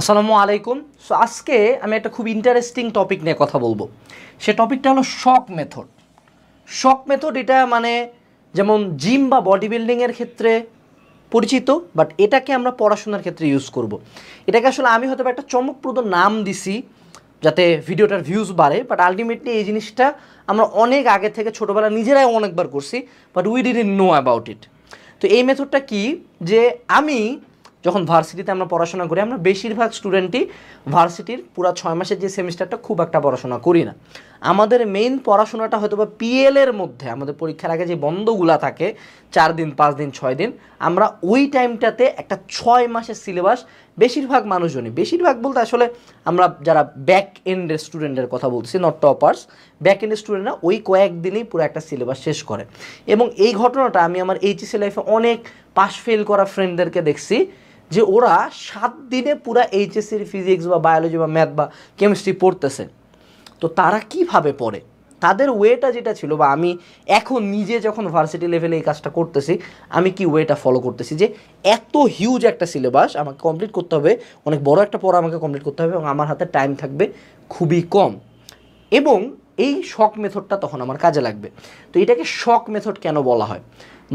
আসসালামু আলাইকুম। সো আজকে আমি একটা খুব ইন্টারেস্টিং টপিক নিয়ে কথা বলবো। সে টপিকটা হলো শক মেথড। শক মেথড এটা মানে যেমন জিম বা বডি বিল্ডিংয়ের ক্ষেত্রে পরিচিত, বাট এটাকে আমরা পড়াশোনার ক্ষেত্রে ইউজ করব। এটাকে আসলে আমি হয়তো একটা চমকপ্রদ নাম দিছি যাতে ভিডিওটার ভিউজ বাড়ে, বাট আলটিমেটলি এই জিনিসটা আমরা অনেক আগে থেকে ছোটোবেলা নিজেরাই অনেকবার করছি, but we didn't know about it. তো এই মেথডটা কি, যে আমি যখন ভার্সিটিতে আমরা পড়াশোনা করি, আমরা বেশিরভাগ স্টুডেন্টই ভার্সিটির পুরো 6 মাসের যে সেমিস্টারটা খুব একটা পড়াশোনা করি না। আমাদের মেইন পড়াশোনাটা হয়তো বা পিএলের মধ্যে, আমাদের পরীক্ষার আগে যে বন্ধগুলা থাকে 4 দিন 5 দিন 6 দিন, আমরা ওই টাইমটাতে একটা 6 মাসের সিলেবাস বেশিরভাগ মানুষজনই, বেশিরভাগ বলতে আসলে আমরা যারা ব্যাক এন্ডের স্টুডেন্টের কথা বলছি, নট টপার্স, ব্যাক এন্ডের স্টুডেন্টরা ওই কয়েকদিনেই পুরো একটা সিলেবাস শেষ করে। এবং এই ঘটনাটা আমি আমার এইচএসসি লাইফে অনেক পাস ফেল করা ফ্রেন্ডদেরকে দেখছি যে ওরা 7 দিনে পুরা এইচএসসির ফিজিক্স বা বায়োলজি বা ম্যাথ বা কেমিস্ট্রি পড়তেছে। তো তারা কিভাবে পড়ে, তাদের ওয়েটা যেটা ছিল, বা আমি এখন নিজে যখন ভার্সিটি লেভেলে এই কাজটা করতেছি, আমি কি ওয়েটা ফলো করতেছি যে এত হিউজ একটা সিলেবাস আমাকে কমপ্লিট করতে হবে, অনেক বড় একটা পড়া আমাকে কমপ্লিট করতে হবে এবং আমার হাতে টাইম থাকবে খুবই কম, এবং এই শক মেথডটা তখন আমার কাজে লাগবে। তো এটাকে শক মেথড কেন বলা হয়?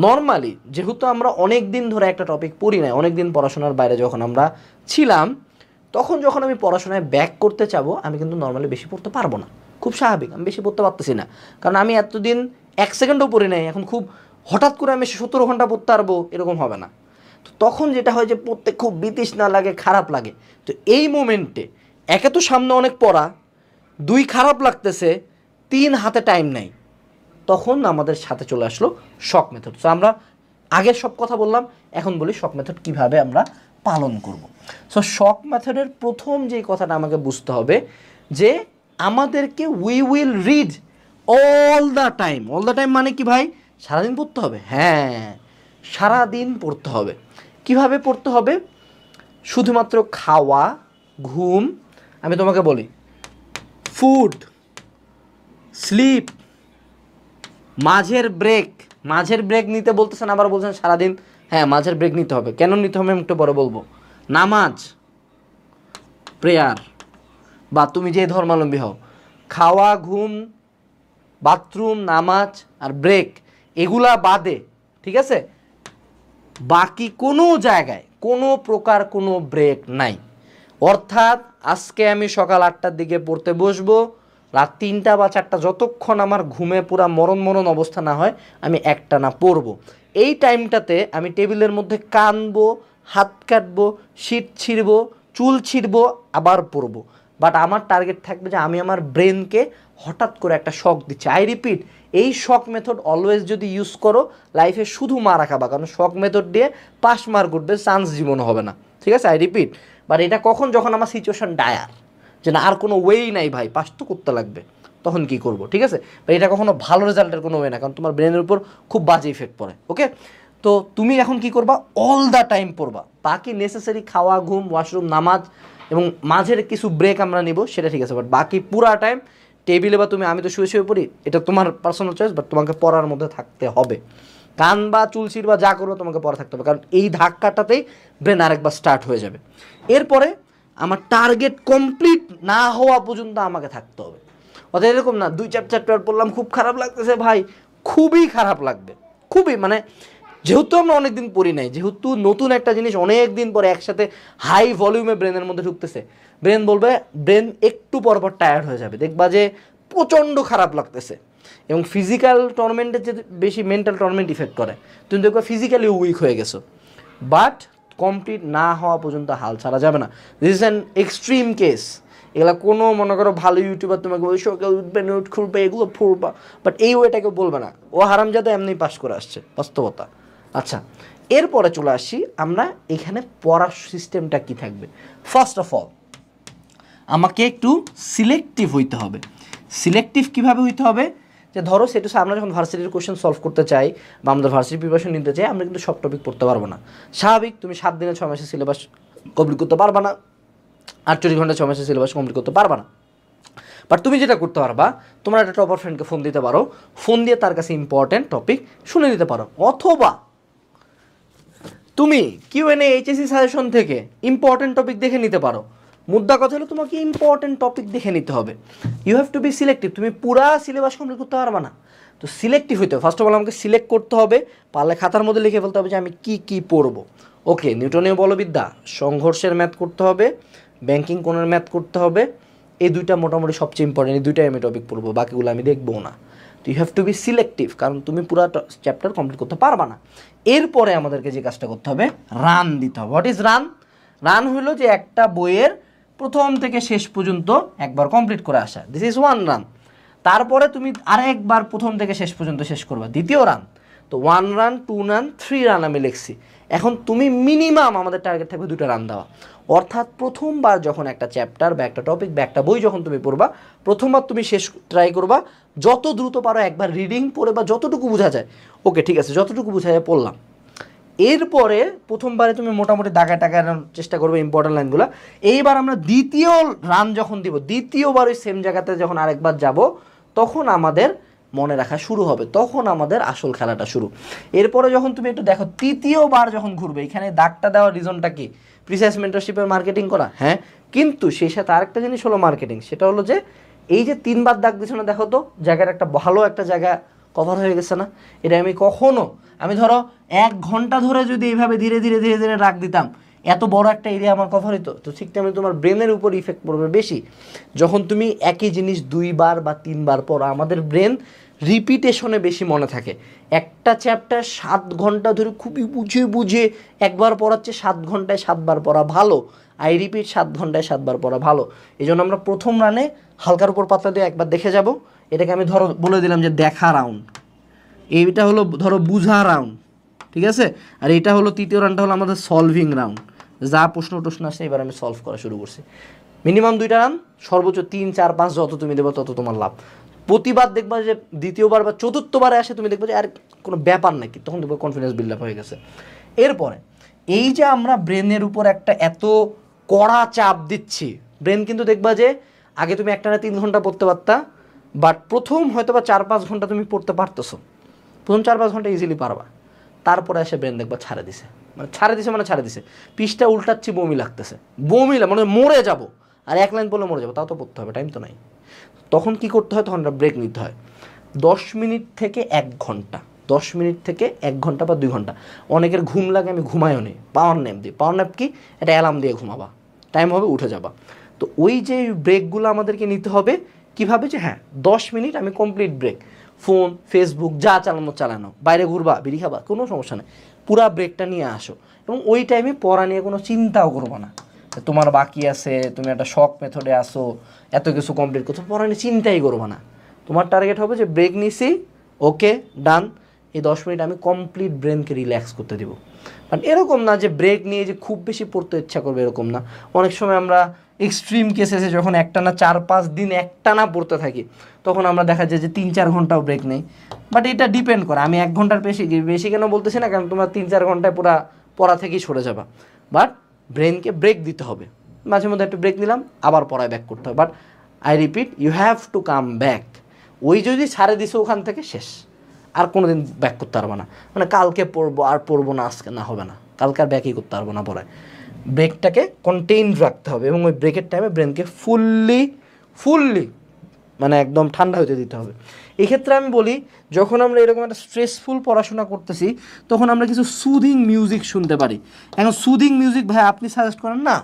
নর্মালি যেহেতু আমরা অনেক দিন ধরে একটা টপিক পড়ি নাই, অনেক দিন পড়াশোনার বাইরে যখন আমরা ছিলাম, তখন যখন আমি পড়াশোনায় ব্যাক করতে চাবো, আমি কিন্তু নর্মালি বেশি পড়তে পারবো না। খুব স্বাভাবিক, আমি বেশি পড়তে পারতেছি না, কারণ আমি এতদিন 1 সেকেন্ডও পড়ি নাই। এখন খুব হঠাৎ করে আমি 17 ঘন্টা পড়তে পারবো এরকম হবে না। তো তখন যেটা হয় যে পড়তে খুব বিতৃষ্ণা লাগে, খারাপ লাগে। তো এই মোমেন্টে একে তো সামনে অনেক পড়া, 2 খারাপ লাগতেছে, 3 হাতে টাইম নাই, তখন আমাদের সাথে চলে আসলো শক মেথড। সো আমরা আগের সব কথা বললাম, এখন বলি শক মেথড কিভাবে আমরা পালন করব। সো শক মেথডের প্রথম যে কথাটা আমাকে বুঝতে হবে যে আমাদেরকে we will read all the time. All the time মানে কি ভাই? সারাদিন পড়তে হবে? হ্যাঁ, সারাদিন পড়তে হবে। কিভাবে পড়তে হবে? শুধুমাত্র খাওয়া, ঘুম, আমি তোমাকে বলি ফুড, স্লিপ, মাঝের ব্রেক নিতে বলতেছেন, আবার বলছেন সারাদিন। হ্যাঁ, মাঝের ব্রেক নিতে হবে। কেন নিতে হবে আমি একটু পরে বলবো। নামাজ, প্রেয়ার, বা তুমি যে ধর্মাবলম্বী হও, খাওয়া, ঘুম, বাথরুম, নামাজ আর ব্রেক, এগুলা বাদে, ঠিক আছে, বাকি কোনো জায়গায় কোনো প্রকার কোনো ব্রেক নাই। অর্থাৎ আজকে আমি সকাল 8টার দিকে পড়তে বসবো, রাত 3টা বা 4টা, যতক্ষণ আমার ঘুমে পুরা মরণ মরণ অবস্থা না হয়, আমি একটানা পড়বো। এই টাইমটাতে আমি টেবিলের মধ্যে কানবো, হাত কাটবো, শীত ছিঁড়বো, চুল ছিঁড়বো, আবার পড়বো। বাট আমার টার্গেট থাকবে যে আমি আমার ব্রেনকে হঠাৎ করে একটা শক দিচ্ছি। আই রিপিট, এই শক মেথড অলওয়েজ যদি ইউজ করো, লাইফে শুধু মারা খাবা, কারণ শক মেথড দিয়ে পাস মার্ক উঠবে, চান্স জীবনে হবে না। ঠিক আছে, আই রিপিট। বাট এটা কখন? যখন আমার সিচুয়েশন ডায়ার, যে না আর কোনো ওয়েই নাই ভাই, পাস তো করতে লাগবে, তখন কি করব? ঠিক আছে, বাট এটা কখনো ভালো রেজাল্টের কোনো ওয়ে না, কারণ তোমার ব্রেনের উপর খুব বাজে ইফেক্ট পড়ে। ওকে, তো তুমি এখন কি করবা? অল দ্য টাইম পড়বা। বাকি নেসেসারি খাওয়া, ঘুম, ওয়াশরুম, নামাজ এবং মাঝের কিছু ব্রেক আমরা নিব, সেটা ঠিক আছে, বাট বাকি পুরা টাইম টেবিলে, বা তুমি, আমি তো শুয়ে শুয়ে পড়ি, এটা তোমার পার্সোনাল চয়েস, বাট তোমাকে পড়ার মধ্যে থাকতে হবে। কান বা চুলচির বা যা করবো তোমাকে পড়া থাকতে হবে, কারণ এই ধাক্কাটাতেই ব্রেন আরেকবার স্টার্ট হয়ে যাবে। এরপরে আমার টার্গেট কমপ্লিট না হওয়া পর্যন্ত আমাকে থাকতে হবে। অর্থাৎ এরকম না 2-4 চ্যাপ্টার পড়লাম, খুব খারাপ লাগতেছে ভাই, খুবই খারাপ লাগবে, খুবই, মানে যেহেতু আমরা অনেক দিন পড়ি নাই, যেহেতু নতুন একটা জিনিস অনেক দিন পরে একসাথে হাই ভলিউমে ব্রেনের মধ্যে ঢুকতেছে, ব্রেন বলবে, ব্রেন একটু পর পর টায়ার্ড হয়ে যাবে, দেখবা যে প্রচণ্ড খারাপ লাগতেছে। এবং ফিজিক্যাল টর্মেন্টের যে বেশি মেন্টাল টর্মেন্ট ইফেক্ট করে, তুমি দেখবা ফিজিক্যালি উইক হয়ে গেছো। বাট কমপ্লিট না হওয়া পর্যন্ত হাল ছাড়া যাবে না। This is an extreme case. এগুলো কোনো, মনে করো ভালো ইউটিউবার তোমাকে ওই সকাল উঠবে, নোট খুলবে, এগুলো ফুরবা, বাট এই ওয়েটাকে বলবে না, ও হারামজাদা এমনি পাস করে আসছে, বাস্তবতা। আচ্ছা, এরপরে চলে আসি আমরা এখানে পড়ার সিস্টেমটা কি থাকবে। ফার্স্ট অফ অল আমাকে একটু সিলেক্টিভ হইতে হবে। সিলেক্টিভ কীভাবে হইতে হবে? যে ধরো সেটা আমরা যখন ভার্সিটির কোশ্চেন সলভ করতে চাই বা আমাদের ভার্সিটি প্রিপারেশন নিতে চাই, আমরা কিন্তু সব টপিক পড়তে পারবো না। স্বাভাবিক, তুমি 7 দিনে 6 মাসের সিলেবাস কমপ্লিট করতে পারবা না, 48 ঘন্টা 6 মাসের সিলেবাস কমপ্লিট করতে পারবা না। বাট তুমি যেটা করতে পারবা, তোমার একটা টপার ফ্রেন্ডকে ফোন দিতে পারো, ফোন দিয়ে তার কাছে ইম্পর্টেন্ট টপিক শুনে নিতে পারো, অথবা তুমি কিউএনএ এইচএসসি সাজেশন থেকে ইম্পর্টেন্ট টপিক দেখে নিতে পারো। মুদ্রা কথা হলো তোমাকে ইম্পর্টেন্ট টপিক দেখে নিতে হবে। You have to be selective. তুমি পুরা সিলেবাস কমপ্লিট করতে পারবে না, তো সিলেক্টিভ হইতে হবে। ফার্স্ট অফ অল আমাকে সিলেক্ট করতে হবে, পারলে খাতার মধ্যে লিখে ফেলতে হবে যে আমি কি কি পড়বো। ওকে, নিউটনীয় বলবিদ্যা, সংঘর্ষের ম্যাথ করতে হবে, ব্যাংকিং কোণের ম্যাথ করতে হবে। এই দুইটা মোটামুটি সবচেয়ে ইম্পর্টেন্ট, এই দুইটাই আমি টপিক পড়বো, বাকিগুলো আমি দেখবো না। তো you have to be selective, কারণ তুমি পুরো চ্যাপ্টার কমপ্লিট করতে পারবা না। এরপরে আমাদেরকে যে কাজটা করতে হবে, রান দিতে হবে। What is run? রান হলো যে একটা বইয়ের প্রথম থেকে শেষ পর্যন্ত একবার কমপ্লিট করে আসা, দিস ইজ ওয়ান রান। তারপরে তুমি আরেকবার প্রথম থেকে শেষ পর্যন্ত শেষ করবা, দ্বিতীয় রান। তো 1 রান, 2 রান, 3 রান আমি লিখছি। এখন তুমি মিনিমাম আমাদের টার্গেট থাকবে 2টা রান দেওয়া। অর্থাৎ প্রথমবার যখন একটা চ্যাপ্টার বা একটা টপিক বা একটা বই যখন তুমি পড়বা, প্রথমবার তুমি শেষ ট্রাই করবা, যত দ্রুত পারো একবার রিডিং পড়ে বা যতটুকু বোঝা যায়। ওকে ঠিক আছে, যতটুকু বোঝা যায় পড়লাম। এরপরে প্রথমবারে তুমি মোটামুটি দাগায় টাকায় চেষ্টা করবে ইম্পর্টেন্ট লাইনগুলো। এইবার আমরা দ্বিতীয় রান যখন দিব, দ্বিতীয়বার ওই সেম জায়গাতে যখন আরেকবার যাব, তখন আমাদের মনে রাখা শুরু হবে, তখন আমাদের আসল খেলাটা শুরু। এরপরে যখন তুমি একটু দেখো, তৃতীয়বার যখন ঘুরবে, এখানে দাগটা দেওয়ার রিজনটা কি? প্রিসাইজ মেন্টরশিপের মার্কেটিং করা, হ্যাঁ, কিন্তু সেই সাথে আরেকটা জিনিস হলো মার্কেটিং। সেটা হলো যে এই যে 3বার দাগ দিচ্ছ না, দেখো তো জায়গার একটা ভালো একটা জায়গা কভার হয়ে গেছে না? এটা আমি ধরো 1 ঘন্টা ধরে যদি এইভাবে ধীরে ধীরে ধীরে ধীরে রাগ দিতাম, এত বড় একটা এরিয়া আমার কভার হতো। তো ঠিক তেমনি তোমার ব্রেনের উপর ইফেক্ট পড়বে বেশি যখন তুমি একই জিনিস 2বার বা 3বার পড়ো। আমাদের ব্রেন রিপিটেশনে বেশি মনে থাকে। একটা চ্যাপ্টার 7 ঘন্টা ধরে খুবই বুঝে বুঝে একবার পড়াচ্ছে, 7 ঘন্টায় 7বার পড়া ভালো। আই রিপিট, 7 ঘন্টায় 7বার পড়া ভালো। এই জন্য আমরা প্রথম রানে হালকার উপর পাতলা দিয়ে একবার দেখে যাব। এটাকে আমি ধরো বলে দিলাম যে দেখা রাউন্ড, এইটা হলো ধরো বুঝা রাউন্ড, ঠিক আছে? আর এটা হলো তৃতীয় রাউন্ডটা হলো আমাদের সলভিং রাউন্ড। যা প্রশ্ন আসে এবার আমি সলভ করা শুরু করছি। মিনিমাম 2টা রান, সর্বোচ্চ 3, 4, 5 যত তুমি দেবো তত তোমার লাভ। প্রতিবার দেখবা যে দ্বিতীয়বার বা চতুর্থবারে আসে তুমি দেখবা যে আর কোনো ব্যাপার নাকি, তখন দেখবো কনফিডেন্স বিল্ড আপ হয়ে গেছে। এরপরে এই যে আমরা ব্রেনের উপর একটা এত কড়া চাপ দিচ্ছি, ব্রেন কিন্তু দেখবা যে আগে তুমি একটানা 3 ঘন্টা পড়তে পারতা, বাট প্রথম হয়তো বা 4-5 ঘন্টা তুমি পড়তে পারতেছো, প্রথম 4-5 ঘন্টা ইজিলি পারবা। তারপরে এসে ব্রেন দেখবা ছাড়ে দিছে, ছাড়ে দিছে, পৃষ্ঠা উল্টাচ্ছি, বমি লাগতেছে, মানে মরে যাব, আর 1 লাইন পড়লে মরে যাবো, তাও তো পড়তে হবে, টাইম তো নাই। তখন কি করতে হয়? তখন ব্রেক নিতে হয় 10 মিনিট থেকে 1 ঘন্টা, 10 মিনিট থেকে 1 ঘন্টা বা 2 ঘন্টা। অনেকের ঘুম লাগে, আমি ঘুমাইও নেই, পাওয়ার ন্যাপ দিই। পাওয়ার ন্যাপ কি? এটা অ্যালার্ম দিয়ে ঘুমাবা, টাইম হবে উঠে যাবা। তো ওই যে ব্রেকগুলো আমাদেরকে নিতে হবে কীভাবে, যে হ্যাঁ 10 মিনিট আমি কমপ্লিট ব্রেক, ফোন ফেসবুক যা চালানো, বাইরে ঘুরবা, বিড়ি খাবা, কোনো সমস্যা নেই, পুরা ব্রেকটা নিয়ে আসো। এবং ওই টাইমে পড়া নিয়ে কোনো চিন্তাও করবো না, তোমার বাকি আছে, তুমি একটা শক মেথডে আসো, এত কিছু কমপ্লিট করছো, পড়া নিয়ে চিন্তাই করবো না। তোমার টার্গেট হবে যে ব্রেক নিছি, ওকে ডান, এই 10 মিনিট আমি কমপ্লিট ব্রেনকে রিল্যাক্স করতে দেবো। বাট এরকম না যে ব্রেক নিয়ে যে খুব বেশি পড়তে ইচ্ছা করবে, এরকম না। অনেক সময় আমরা এক্সট্রিম কেসেসে যখন একটানা 4-5 দিন একটানা পড়তে থাকি, তখন আমরা দেখা যায় যে 3-4 ঘন্টাও ব্রেক নেই। বাট এটা ডিপেন্ড করে, আমি 1 ঘন্টার বেশি কেন বলতেছি না, কারণ তোমরা 3-4 ঘন্টায় পুরা পড়া থেকেই সরে যাবা। বাট ব্রেনকে ব্রেক দিতে হবে, মাঝে মধ্যে একটু ব্রেক নিলাম, আবার পড়ায় ব্যাক করতে হবে। But I repeat, you have to come back. ওই যদি ছাড়ে দিছে ওখান থেকে শেষ, আর কোনো দিন ব্যাক করতে পারবো না। মানে কালকে পড়বো আর পড়বো না, আজকে না, হবে না, কালকে আর ব্যাকই করতে পারবো না পড়ায়। ব্রেকটাকে কন্টেইন রাখতে হবে এবং ওই ব্রেকের টাইমে ব্রেনকে ফুললি মানে একদম ঠান্ডা হতে দিতে হবে। এক্ষেত্রে আমি বলি, যখন আমরা এরকম একটা স্ট্রেসফুল পড়াশোনা করতেছি, তখন আমরা কিছু সুদিং মিউজিক শুনতে পারি। এখন সুদিং মিউজিক ভাই আপনি সাজেস্ট করেন না,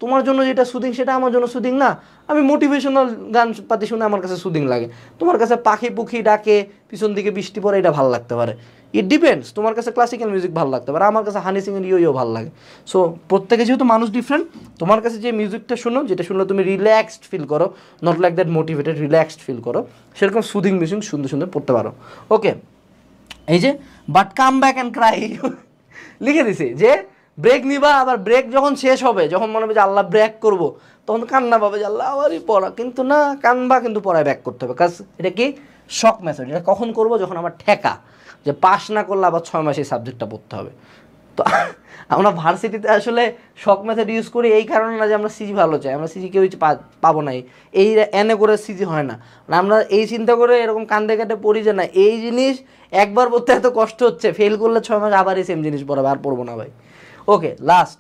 তোমার জন্য যেটা সুদিং সেটা আমার জন্য সুদিং না। আমি মোটিভেশনাল গান পাতি শুনে আমার কাছে সুদিং লাগে, তোমার কাছে পাখি পুখি ডাকে, পিছন দিকে বৃষ্টি পড়ে, এটা ভালো লাগতে পারে। ইট ডিপেন্ডস, তোমার কাছে ক্লাসিক্যাল মিউজিক ভালো লাগতে পারে, আমার কাছে হানি সিং ইয়ো ভালো লাগে। সো প্রত্যেকে যেহেতু মানুষ ডিফারেন্ট, তোমার কাছে যে মিউজিকটা শুনো, যেটা শুনলে তুমি রিল্যাক্সড ফিল করো, not like that motivated, relaxed feel করো, সেরকম সুদিং মিউজিক সুন্দর পড়তে পারো। ওকে, এই যে but come back and cry লিখে দিছি যে ব্রেক নিবা, আবার ব্রেক যখন শেষ হবে, যখন মনে হবে যে আল্লাহ ব্রেক করবো, তখন কান্না পাবে যে আল্লাহ আবারই পড়া, কিন্তু না, কানবা কিন্তু পড়ায় ব্যাক করতে হবে। কাজ এটা কি শক মেথড, এটা কখন করবো? যখন আমার ঠেকা যে পাস না করলে আবার 6 মাসে এই সাবজেক্টটা পড়তে হবে। তো আমরা ভার্সিটিতে আসলে শক মেথড ইউজ করি এই কারণে না যে আমরা সিজি ভালো চাই, আমরা সিজি কেউ পাবো না, এই এনে করে সিজি হয় না। আমরা এই চিন্তা করে এরকম কান্দে কাটে পড়ি যে না, এই জিনিস একবার পড়তে এত কষ্ট হচ্ছে, ফেল করলে 6 মাস আবার এই সেম জিনিস পড়াবে, আর পড়বো না ভাই। Okay last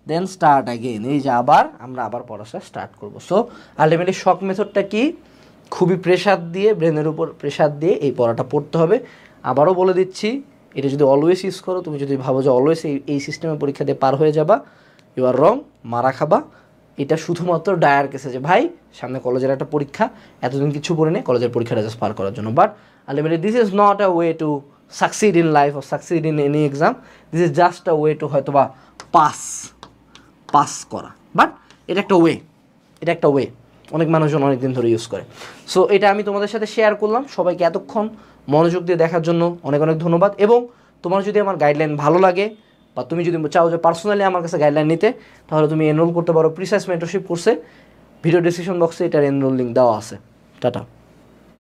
then start again, এই যে আমরা আবার পড়াশোনা স্টার্ট করবো। সো আলটিমেটলি শক মেথডটা কি, খুবই প্রেশার দিয়ে, ব্রেনের উপর প্রেশার দিয়ে এই পড়াটা পড়তে হবে। আবারও বলে দিচ্ছি, এটা যদি অলওয়েজ ইউজ করো, তুমি যদি ভাবো যে অলওয়েজ এই সিস্টেমে পরীক্ষা দিয়ে পার হয়ে যাবা, ইউ আর রং, মারা খাবা। এটা শুধুমাত্র ডায়ার কেসে যে ভাই সামনে কলেজের একটা পরীক্ষা, এতদিন কিছু পড়ে নেই, কলেজের পরীক্ষাটা জাস্ট পার করার জন্য। But ultimately this is not a way to succeed in life or succeed in any exam, this is just a way to হয়তো বা পাস করা। বাট এটা একটা ওয়ে, অনেক মানুষজন অনেক দিন ধরে ইউজ করে। সো এটা আমি তোমাদের সাথে শেয়ার করলাম। সবাইকে এতক্ষণ মনোযোগ দিয়ে দেখার জন্য অনেক অনেক ধন্যবাদ। এবং তোমার যদি আমার গাইডলাইন ভালো লাগে বা তুমি যদি চাও যে পার্সোনালি আমার কাছে গাইডলাইন নিতে, তাহলে তুমি এনরোল করতে পারো প্রিসাইজ মেন্টরশিপ কোর্সে। ভিডিও ডিসক্রিপশন বক্সে এটার এনরোল লিঙ্ক দেওয়া আছে। টাটা।